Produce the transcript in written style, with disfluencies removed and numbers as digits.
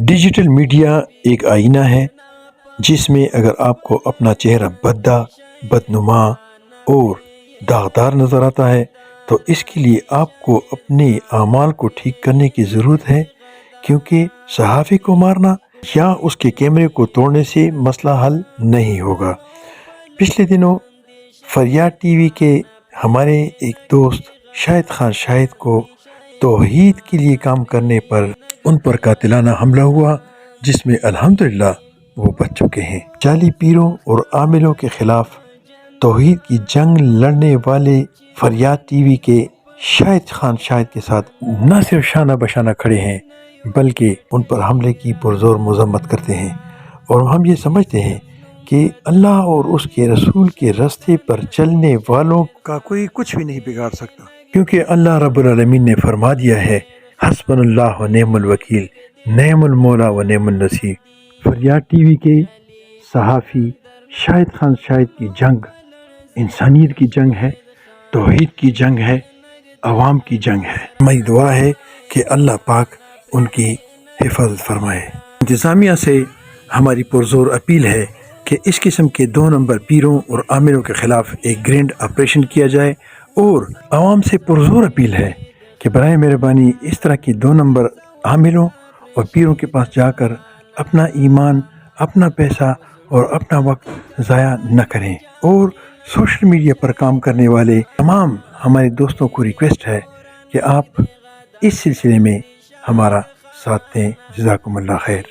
Digital media ایک آئینہ ہے جس میں اگر آپ کو اپنا چہرہ بھدا، بدنما اور داغدار نظر آتا ہے تو اس کے لیے آپ کو اپنے اعمال کو ٹھیک کرنے کی ضرورت ہے، کیونکہ صحافی کو مارنا یا اس کے کیمرے کو توڑنے سے مسئلہ حل نہیں ہوگا۔ پچھلے دنوں فریاد ٹی وی کے ہمارے ایک دوست شاہد خان شاہد کو توحید کے لیے کام کرنے پر ان پر قاتلانہ حملہ ہوا، جس میں الحمدللہ وہ بچ چکے ہیں۔ جعلی پیروں اور عاملوں کے خلاف توحید کی جنگ لڑنے والے فریاد ٹی وی کے شاہد خان شاہد کے ساتھ نہ صرف شانہ بشانہ کھڑے ہیں بلکہ ان پر حملے کی پرزور مذمت کرتے ہیں، اور ہم یہ سمجھتے ہیں کہ اللہ اور اس کے رسول کے راستے پر چلنے والوں کا کوئی کچھ بھی نہیں بگاڑ سکتا، کیونکہ اللہ رب العالمین نے فرما دیا ہے حسبنا اللہ و نعم الوکیل، نعم المولا و نعم النصیر۔ فریاد ٹی وی کے صحافی شاہد خان شاہد کی جنگ انسانیت کی جنگ ہے، توحید کی جنگ ہے، عوام کی جنگ ہے۔ ہماری دعا ہے کہ اللہ پاک ان کی حفاظت فرمائے۔ انتظامیہ سے ہماری پرزور اپیل ہے کہ اس قسم کے 2 نمبر پیروں اور عاملوں کے خلاف ایک گرینڈ آپریشن کیا جائے، اور عوام سے پرزور اپیل ہے کہ برائے مہربانی اس طرح کے 2 نمبر عاملوں اور پیروں کے پاس جا کر اپنا ایمان، اپنا پیسہ اور اپنا وقت ضائع نہ کریں۔ اور سوشل میڈیا پر کام کرنے والے تمام ہمارے دوستوں کو ریکویسٹ ہے کہ آپ اس سلسلے میں ہمارا ساتھ دیں۔ جزاکم اللہ خیر۔